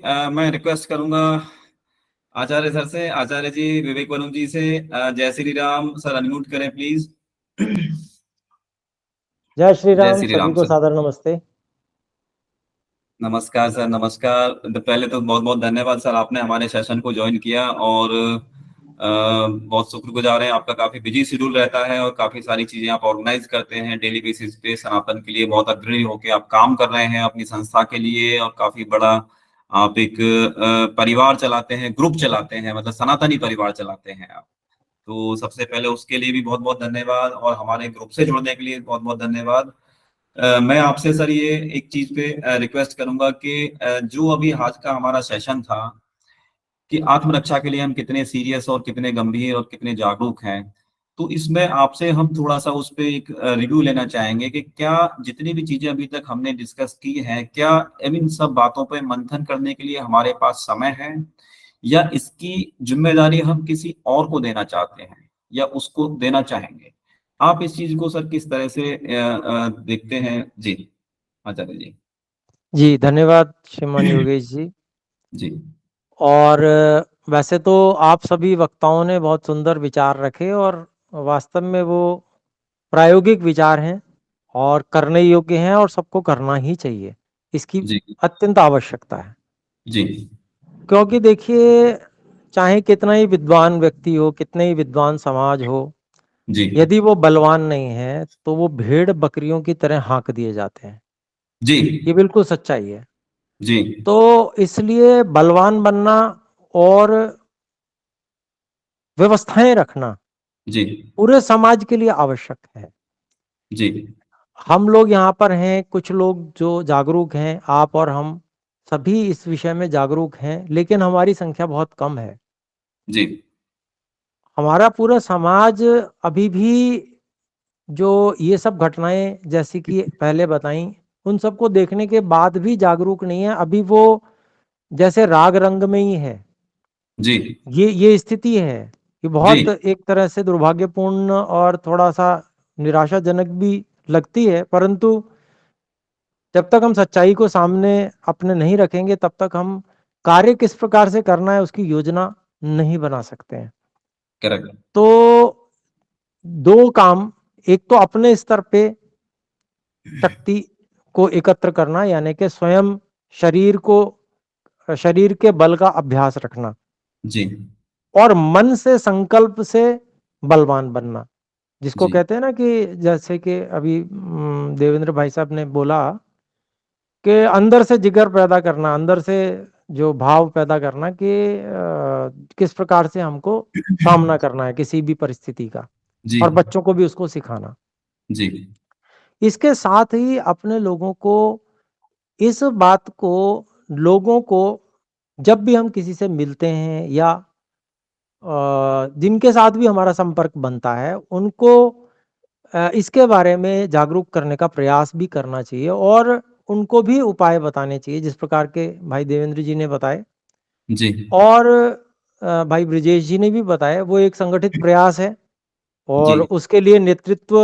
मैं रिक्वेस्ट करूंगा आचार्य सर से, आचार्य जी विवेक वरुण जी से। जय श्री राम सर, अनम्यूट करें प्लीज। जय श्री जय राम, श्री सभी राम को सर। सादर नमस्ते। नमस्कार सर, नमस्कार। पहले तो बहुत बहुत धन्यवाद सर, आपने हमारे सेशन को ज्वाइन किया। और बहुत शुक्रगुजार हैं आपका। काफी बिजी शेड्यूल रहता है और काफी सारी चीजें आप ऑर्गेनाइज करते हैं डेली बेसिस पे। सनातन के लिए बहुत अग्रणी होकर आप काम कर रहे हैं अपनी संस्था के लिए, और काफी बड़ा आप एक परिवार चलाते हैं, ग्रुप चलाते हैं, मतलब सनातनी परिवार चलाते हैं आप। तो सबसे पहले उसके लिए भी बहुत बहुत धन्यवाद, और हमारे ग्रुप से जुड़ने के लिए बहुत बहुत धन्यवाद। मैं आपसे सर ये एक चीज पे रिक्वेस्ट करूंगा कि जो अभी आज का हमारा सेशन था कि आत्मरक्षा के लिए हम कितने सीरियस और कितने गंभीर और कितने जागरूक हैं, तो इसमें आपसे हम थोड़ा सा उस पे एक रिव्यू लेना चाहेंगे कि क्या जितनी भी चीजें अभी तक हमने डिस्कस की हैं, क्या इन सब बातों पे मंथन करने के लिए हमारे पास समय है, या इसकी जिम्मेदारी हम किसी और को देना चाहते हैं या उसको देना चाहेंगे। आप इस चीज को सर किस तरह से देखते हैं जी, आचार्य जी। जी, धन्यवाद श्रीमान योगेश जी। जी और वैसे तो आप सभी वक्ताओं ने बहुत सुंदर विचार रखे और वास्तव में वो प्रायोगिक विचार हैं और करने योग्य हैं और सबको करना ही चाहिए। इसकी जी अत्यंत आवश्यकता है। जी क्योंकि देखिए, चाहे कितना ही विद्वान व्यक्ति हो, कितने ही विद्वान समाज हो, जी यदि वो बलवान नहीं है तो वो भेड़ बकरियों की तरह हाँक दिए जाते हैं। जी ये बिल्कुल सच्चाई है। जी तो इसलिए बलवान बनना और व्यवस्थाएं रखना जी पूरे समाज के लिए आवश्यक है। जी हम लोग यहाँ पर हैं, कुछ लोग जो जागरूक हैं, आप और हम सभी इस विषय में जागरूक हैं, लेकिन हमारी संख्या बहुत कम है। जी हमारा पूरा समाज अभी भी जो ये सब घटनाएं जैसी कि पहले बताई, उन सबको देखने के बाद भी जागरूक नहीं है। अभी वो जैसे राग रंग में ही है। जी ये स्थिति है। ये जी बहुत एक तरह से दुर्भाग्यपूर्ण और थोड़ा सा निराशाजनक भी लगती है, परंतु जब तक हम सच्चाई को सामने अपने नहीं रखेंगे तब तक हम कार्य किस प्रकार से करना है उसकी योजना नहीं बना सकते हैं। करेक्ट। तो दो काम, एक तो अपने स्तर पे शक्ति को एकत्र करना, यानी कि स्वयं शरीर को, शरीर के बल का अभ्यास रखना, जी और मन से संकल्प से बलवान बनना, जिसको जी कहते हैं ना कि जैसे कि अभी देवेंद्र भाई साहब ने बोला कि अंदर से जिगर पैदा करना, अंदर से जो भाव पैदा करना कि किस प्रकार से हमको सामना करना है किसी भी परिस्थिति का, जी और बच्चों को भी उसको सिखाना। जी इसके साथ ही अपने लोगों को इस बात को, लोगों को जब भी हम किसी से मिलते हैं या जिनके साथ भी हमारा संपर्क बनता है, उनको इसके बारे में जागरूक करने का प्रयास भी करना चाहिए और उनको भी उपाय बताने चाहिए जिस प्रकार के भाई देवेंद्र जी ने बताए, जी और भाई ब्रिजेश जी ने भी बताया। वो एक संगठित प्रयास है जी और उसके लिए नेतृत्व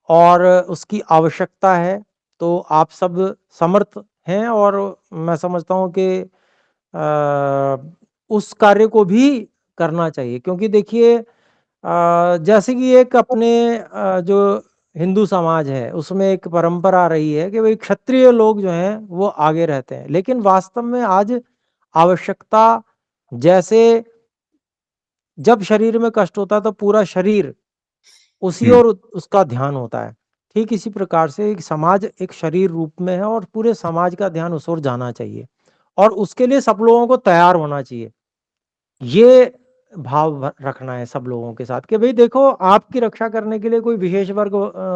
और उसकी आवश्यकता है। तो आप सब समर्थ हैं और मैं समझता हूँ कि उस कार्य को भी करना चाहिए, क्योंकि देखिए जैसे कि एक अपने जो हिंदू समाज है उसमें एक परंपरा रही है कि भाई क्षत्रिय लोग जो हैं वो आगे रहते हैं, लेकिन वास्तव में आज आवश्यकता, जैसे जब शरीर में कष्ट होता है तो पूरा शरीर उसी हम्म और उसका ध्यान होता है, ठीक इसी प्रकार से एक समाज एक शरीर रूप में है और पूरे समाज का ध्यान उस ओर जाना चाहिए, और उसके लिए सब लोगों को तैयार होना चाहिए। ये भाव रखना है सब लोगों के साथ कि भाई देखो, आपकी रक्षा करने के लिए कोई विशेष वर्ग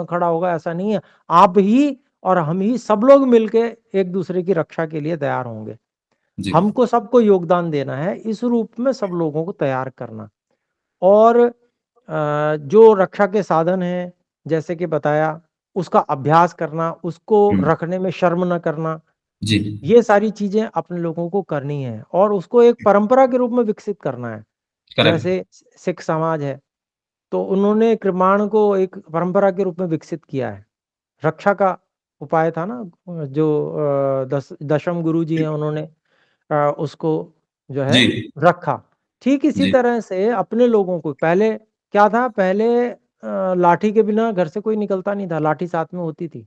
खड़ा होगा ऐसा नहीं है। आप ही और हम ही सब लोग मिलके एक दूसरे की रक्षा के लिए तैयार होंगे। जी हमको सबको योगदान देना है, इस रूप में सब लोगों को तैयार करना। और जो रक्षा के साधन हैं जैसे कि बताया, उसका अभ्यास करना, उसको हम्म रखने में शर्म न करना, जी ये सारी चीजें अपने लोगों को करनी है और उसको एक परंपरा के रूप में विकसित करना है। करेक्ट। जैसे सिख समाज है, तो उन्होंने कृपाण को एक परंपरा के रूप में विकसित किया है। रक्षा का उपाय था ना, जो दशम गुरु जी हैं, उन्होंने उसको जो है जी रखा। ठीक इसी जी। तरह से अपने लोगों को पहले क्या था, पहले लाठी के बिना घर से कोई निकलता नहीं था, लाठी साथ में होती थी।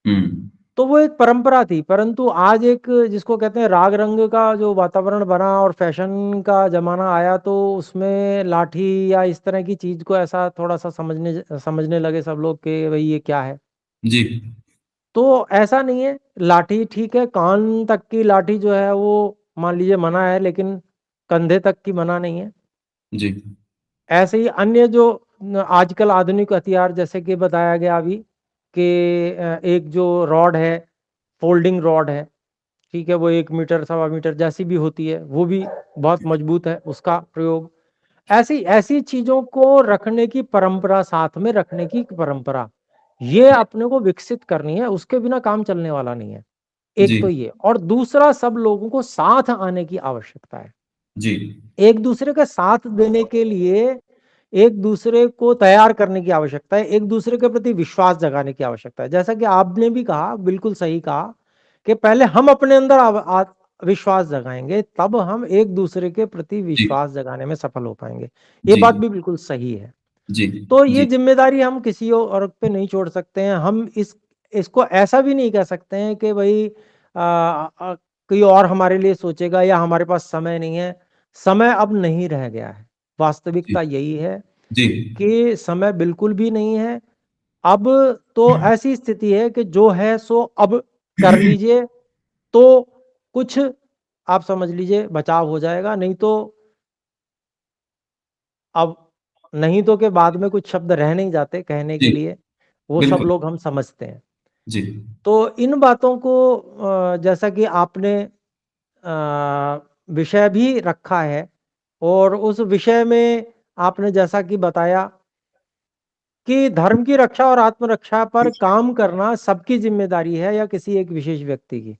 हम्म। तो वो एक परंपरा थी, परंतु आज एक जिसको कहते हैं राग रंग का जो वातावरण बना और फैशन का जमाना आया, तो उसमें लाठी या इस तरह की चीज को ऐसा थोड़ा सा समझने लगे सब लोग कि भाई ये क्या है। जी तो ऐसा नहीं है, लाठी ठीक है, कान तक की लाठी जो है वो मान लीजिए मना है, लेकिन कंधे तक की मना नहीं है। जी ऐसे ही अन्य जो आजकल आधुनिक हथियार, जैसे कि बताया गया अभी कि एक जो रॉड है, फोल्डिंग रॉड है, ठीक है, वो 1 मीटर 1.25 मीटर जैसी भी होती है, वो भी बहुत मजबूत है, उसका प्रयोग। ऐसी ऐसी चीजों को रखने की परंपरा, साथ में रखने की परंपरा, ये अपने को विकसित करनी है, उसके बिना काम चलने वाला नहीं है। एक तो जी ये, और दूसरा सब लोगों को साथ आने की आवश्यकता है। जी एक दूसरे का साथ देने के लिए एक दूसरे को तैयार करने की आवश्यकता है, एक दूसरे के प्रति विश्वास जगाने की आवश्यकता है। जैसा कि आपने भी कहा, बिल्कुल सही कहा, कि पहले हम अपने अंदर विश्वास जगाएंगे, तब हम एक दूसरे के प्रति जी विश्वास जगाने में सफल हो पाएंगे। ये जी बात भी बिल्कुल सही है। जी तो ये जी जिम्मेदारी हम किसी और पे नहीं छोड़ सकते हैं। हम इसको ऐसा भी नहीं कह सकते हैं कि भाई कोई और हमारे लिए सोचेगा या हमारे पास समय नहीं है। समय अब नहीं रह गया है, जी वास्तविकता यही है जी कि समय बिल्कुल भी नहीं है। अब तो ऐसी स्थिति है कि जो है सो अब कर लीजिए, तो कुछ आप समझ लीजिए बचाव हो जाएगा, नहीं तो अब नहीं तो के बाद में कुछ शब्द रह नहीं जाते कहने के जी लिए, वो सब बिल्कुल। लोग हम समझते हैं। जी तो इन बातों को जैसा कि आपने विषय भी रखा है, और उस विषय में आपने जैसा कि बताया कि धर्म की रक्षा और आत्मरक्षा पर काम करना सबकी जिम्मेदारी है या किसी एक विशेष व्यक्ति की,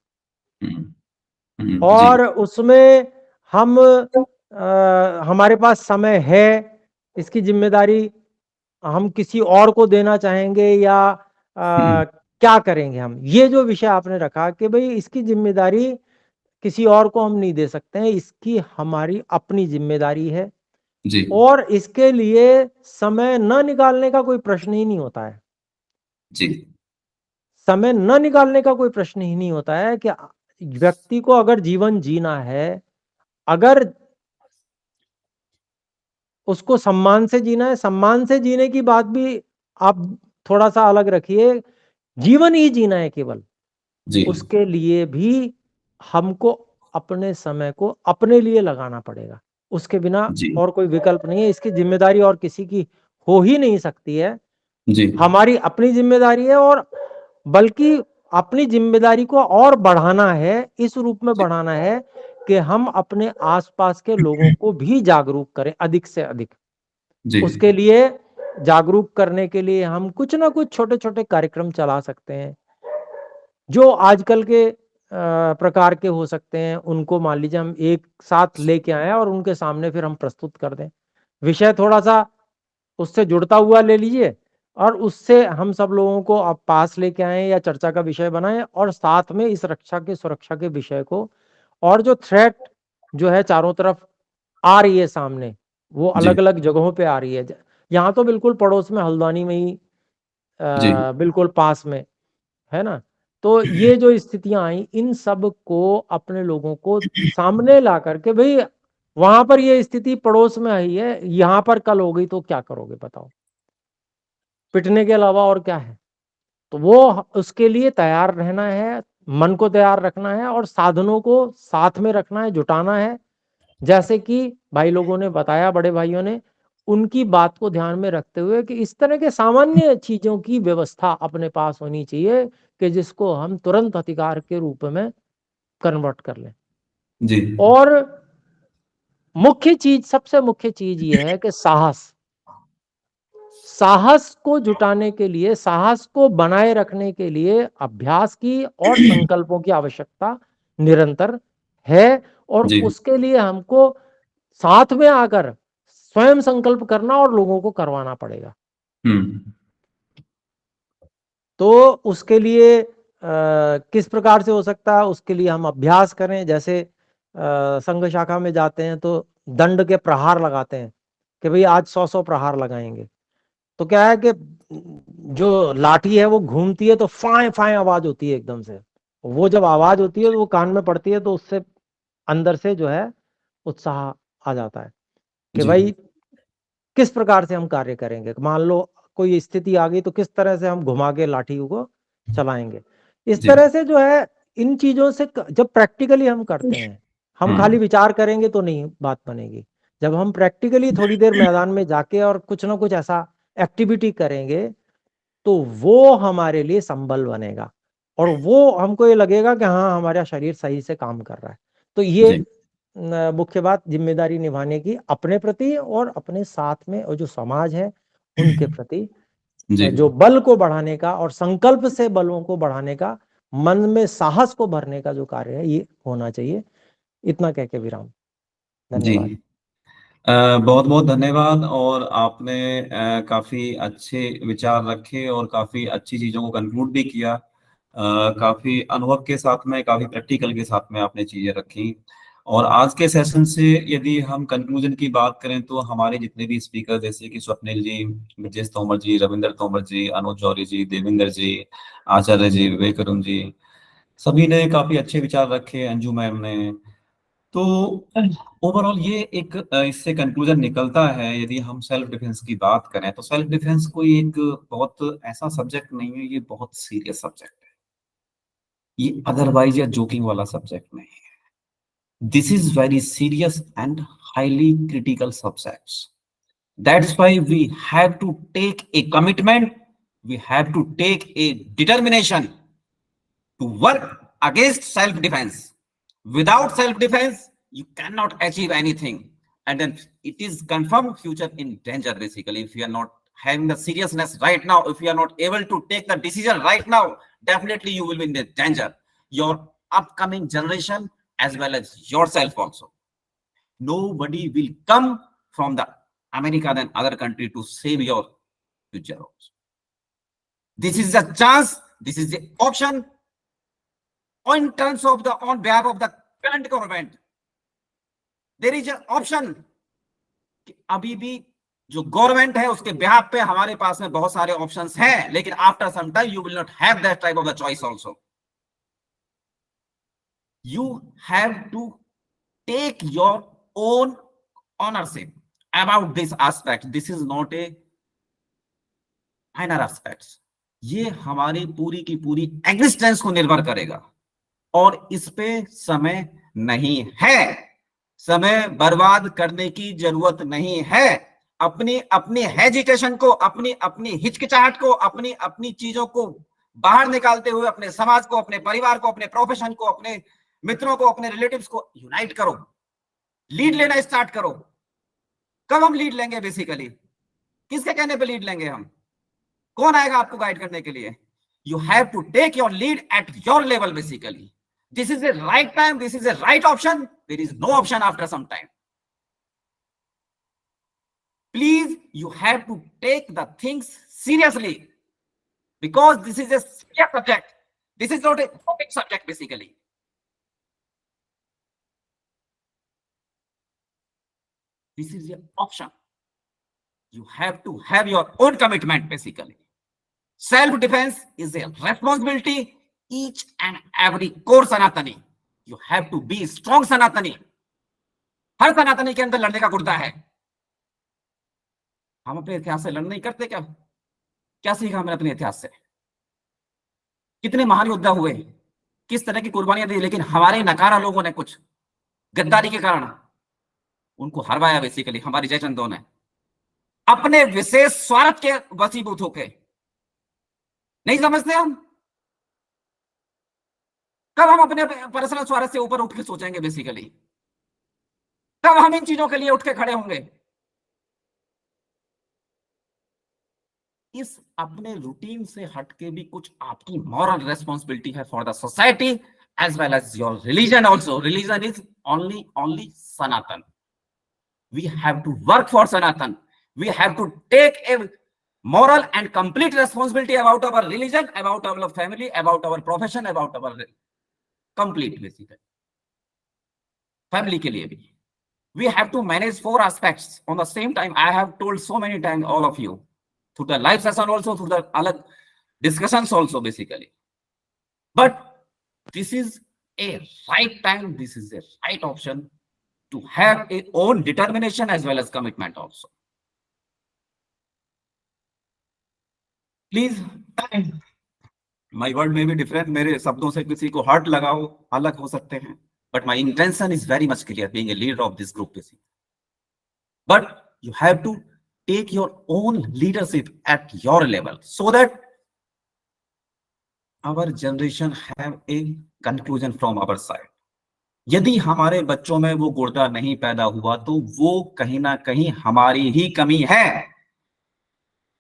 जी और उसमें हम हमारे पास समय है, इसकी जिम्मेदारी हम किसी और को देना चाहेंगे या क्या करेंगे हम, ये जो विषय आपने रखा कि भाई इसकी जिम्मेदारी किसी और को हम नहीं दे सकते हैं, इसकी हमारी अपनी जिम्मेदारी है। जी और इसके लिए समय न निकालने का कोई प्रश्न ही नहीं होता है। जी समय न निकालने का कोई प्रश्न ही नहीं होता है कि व्यक्ति को अगर जीवन जीना है, अगर उसको सम्मान से जीना है, सम्मान से जीने की बात भी आप थोड़ा सा अलग रखिए, जीवन ही जीना है केवल, जी उसके लिए भी हमको अपने समय को अपने लिए लगाना पड़ेगा। उसके बिना जी और कोई विकल्प नहीं है, इसकी जिम्मेदारी और किसी की हो ही नहीं सकती है। जी हमारी अपनी जिम्मेदारी है, और बल्कि अपनी जिम्मेदारी को और बढ़ाना है, इस रूप में बढ़ाना है कि हम अपने आसपास के लोगों को भी जागरूक करें अधिक से अधिक। जी उसके लिए जागरूक करने के लिए हम कुछ ना कुछ छोटे छोटे कार्यक्रम चला सकते हैं, जो आजकल के प्रकार के हो सकते हैं। उनको मान लीजिए हम एक साथ लेके आए और उनके सामने फिर हम प्रस्तुत कर दें, विषय थोड़ा सा उससे जुड़ता हुआ ले लीजिए, और उससे हम सब लोगों को आप पास लेके आए या चर्चा का विषय बनाएं, और साथ में इस रक्षा के सुरक्षा के विषय को, और जो थ्रेट जो है चारों तरफ आ रही है सामने, वो जी अलग अलग जगहों पे आ रही है। यहाँ तो बिल्कुल पड़ोस में हल्द्वानी में ही जी बिल्कुल पास में है ना। तो ये जो स्थितियां आई, इन सब को अपने लोगों को सामने ला करके, भाई वहां पर ये स्थिति पड़ोस में आई है, यहाँ पर कल हो गई तो क्या करोगे बताओ, पिटने के अलावा और क्या है। तो वो उसके लिए तैयार रहना है, मन को तैयार रखना है, और साधनों को साथ में रखना है, जुटाना है। जैसे कि भाई लोगों ने बताया, बड़े भाइयों ने, उनकी बात को ध्यान में रखते हुए कि इस तरह के सामान्य चीजों की व्यवस्था अपने पास होनी चाहिए कि जिसको हम तुरंत अधिकार के रूप में कन्वर्ट कर लें। जी और मुख्य चीज, सबसे मुख्य चीज ये है कि साहस, साहस को जुटाने के लिए, साहस को बनाए रखने के लिए अभ्यास की और संकल्पों की आवश्यकता निरंतर है। और जी उसके लिए हमको साथ में आकर स्वयं संकल्प करना और लोगों को करवाना पड़ेगा। हम्म तो उसके लिए किस प्रकार से हो सकता है, उसके लिए हम अभ्यास करें। जैसे संघ शाखा में जाते हैं तो दंड के प्रहार लगाते हैं कि भाई आज 100 प्रहार लगाएंगे। तो क्या है कि जो लाठी है वो घूमती है तो फाय फाय आवाज होती है एकदम से। वो जब आवाज होती है तो वो कान में पड़ती है तो उससे अंदर से जो है उत्साह आ जाता है कि जी भाई किस प्रकार से हम कार्य करेंगे। मान लो कोई स्थिति आ गई तो किस तरह से हम घुमा के लाठी को चलाएंगे। इस जी। तरह से जो है इन चीजों से जब प्रैक्टिकली हम करते हैं, हम खाली विचार करेंगे तो नहीं बात बनेगी। जब हम प्रैक्टिकली थोड़ी देर मैदान में जाके और कुछ ना कुछ ऐसा एक्टिविटी करेंगे तो वो हमारे लिए संबल बनेगा और वो हमको ये लगेगा कि हाँ हमारा शरीर सही से काम कर रहा है। तो ये जी मुख्य बात जिम्मेदारी निभाने की अपने प्रति और अपने साथ में और जो समाज है उनके प्रति, जी। जो बल को बढ़ाने का और संकल्प से बलों को बढ़ाने का, मन में साहस को भरने का जो कार्य है ये होना चाहिए। इतना कह के विराम। जी धन्यवाद। बहुत बहुत धन्यवाद। और आपने काफी अच्छे विचार रखे और काफी अच्छी चीजों को कंक्लूड भी किया। काफी अनुभव के साथ में, काफी प्रैक्टिकल के साथ में आपने चीजें रखी। और आज के सेशन से यदि हम कंक्लूजन की बात करें तो हमारे जितने भी स्पीकर जैसे कि स्वप्निल जी, ब्रजेश तोमर जी, रविंद्र तोमर जी, अनुज जौहरी जी, देवेंद्र जी, आचार्य जी, विवेक अरुण जी, सभी ने काफी अच्छे विचार रखे, अंजू मैम ने। तो ओवरऑल ये एक इससे कंक्लूजन निकलता है, यदि हम सेल्फ डिफेंस की बात करें तो सेल्फ डिफेंस कोई एक बहुत ऐसा सब्जेक्ट नहीं है, ये बहुत सीरियस सब्जेक्ट है। ये अदरवाइज या जोकिंग वाला सब्जेक्ट नहीं है। This is very serious and highly critical subjects. That's why we have to take a commitment, we have to take a determination to work against self-defense. Without self-defense, you cannot achieve anything. And then it is confirmed future in danger, basically. If you are not having the seriousness right now, if you are not able to take the decision right now, definitely you will be in the danger. Your upcoming generation as well as yourself also. Nobody will come from the America and other country to save your future also. This is the chance, this is the option on terms of the on behalf of the current government. There is an option कि अभी भी जो government है उसके behalf पे हमारे पास में बहुत सारे ऑप्शंस हैं, लेकिन after some time you will not have that type of the choice also. You have to take your own ownership about this aspect. This is not a minor aspects. ये हमारी पूरी की पूरी एग्जिस्टेंस को निर्भर करेगा और इस पे समय नहीं है. समय बर्बाद करने की जरूरत नहीं है. अपनी अपनी हेजिटेशन को, अपनी अपनी हिचकिचाहट को, अपनी अपनी चीजों को बाहर निकालते हुए अपने समाज को, अपने परिवार को, अपने प्रोफेशन को, अपने मित्रों को, अपने रिलेटिव्स को यूनाइट करो. लीड लेना स्टार्ट करो. कब हम लीड लेंगे? बेसिकली किसके कहने पे लीड लेंगे हम? कौन आएगा आपको गाइड करने के लिए? You have to take your lead at your level. Basically this is the right time, this is the right option. There is no option after some time. Please, you have to take the things seriously because this is a serious subject. This is not a topic subject. Basically, this is your option. You have to have your own commitment. Basically, self-defense is a responsibility. Each and every core Sanatani, you have to be strong Sanatani. हर सनातनी के अंदर लड़ने का गुर्दा है. हम अपने इतिहास से लड़ नहीं करते क्या? क्या सीखा हमने अपने इतिहास से? कितने महान योद्धा हुए, किस तरह की कुर्बानियां दी, लेकिन हमारे नकारा लोगों ने कुछ गद्दारी के कारण उनको हरवाया. बेसिकली हमारी जयचंदों ने अपने विशेष स्वार्थ के वशीभूत होके. नहीं समझते हम? कब हम अपने पर्सनल स्वार्थ से ऊपर उठ के सोचेंगे? बेसिकली कब हम इन चीजों के लिए उठ के खड़े होंगे? इस अपने रूटीन से हटके भी कुछ आपकी मॉरल रेस्पॉन्सिबिलिटी है for the society as well as your religion also. Religion is only Sanatan. We have to work for Sanatan. We have to take a moral and complete responsibility about our religion, about our family, about our profession, about our complete basically. Family के लिए भी। We have to manage 4 aspects on the same time. I have told so many times all of you through the live session also, through the alag discussions also basically. But this is a right time, this is a right option to have a own determination as well as commitment also. Please, my word may be different, मेरे शब्दों से किसी को hurt लगा हो, अलग हो सकते हैं, but my intention is very much clear, being a leader of this group basically. But you have to take your own leadership at your level so that our generation have a conclusion from our side. यदि हमारे बच्चों में वो गुर्दा नहीं पैदा हुआ तो वो कहीं ना कहीं हमारी ही कमी है।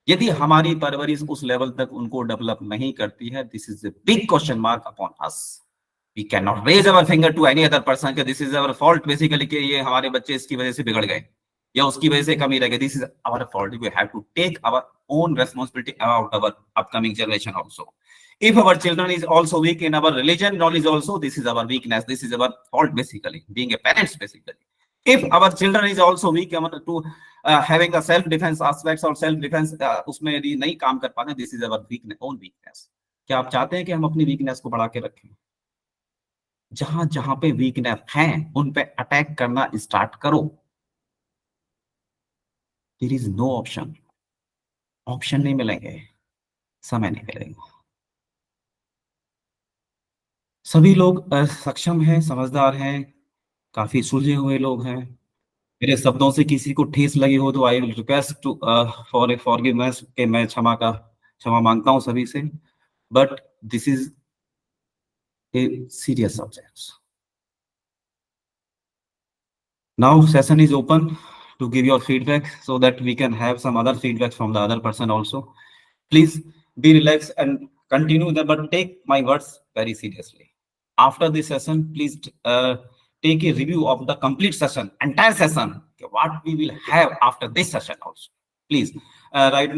यदि हमारी परवरिश उस लेवल तक उनको डेवलप नहीं करती है, this is a big question mark upon us. We cannot raise our finger to any other person कि this is our fault basically कि ये हमारे बच्चे इसकी वजह से बिगड़ गए या उसकी वजह से कमी रह गई. This is our fault. We have to take our own responsibility about our upcoming generation also. If our children is also weak in our religion knowledge also, this is our weakness. This is our fault basically, being a parents basically. If our children is also weak to having a self defense aspects or self defense उसमें यदि नहीं काम कर पाते, this is our weakness, own weakness. क्या आप चाहते हैं कि हम अपनी वीकनेस को बढ़ा के रखें? जहां जहां पे वीकनेस है उन पे अटैक करना स्टार्ट करो. There is no option. Option नहीं मिलेंगे, समय नहीं मिलेगा. सभी लोग सक्षम हैं, समझदार हैं, काफी सुलझे हुए लोग हैं. मेरे शब्दों से किसी को ठेस लगी हो तो I will request to for forgiveness के मैं क्षमा मांगता हूं सभी से. But this is a serious subject. Now session is open to give your feedback so that we can have some other feedback from the other person also. Please be relaxed and continue that, but take my words very seriously. After this session, please take a review of the complete session, entire session, what we will have after this session also. Please, right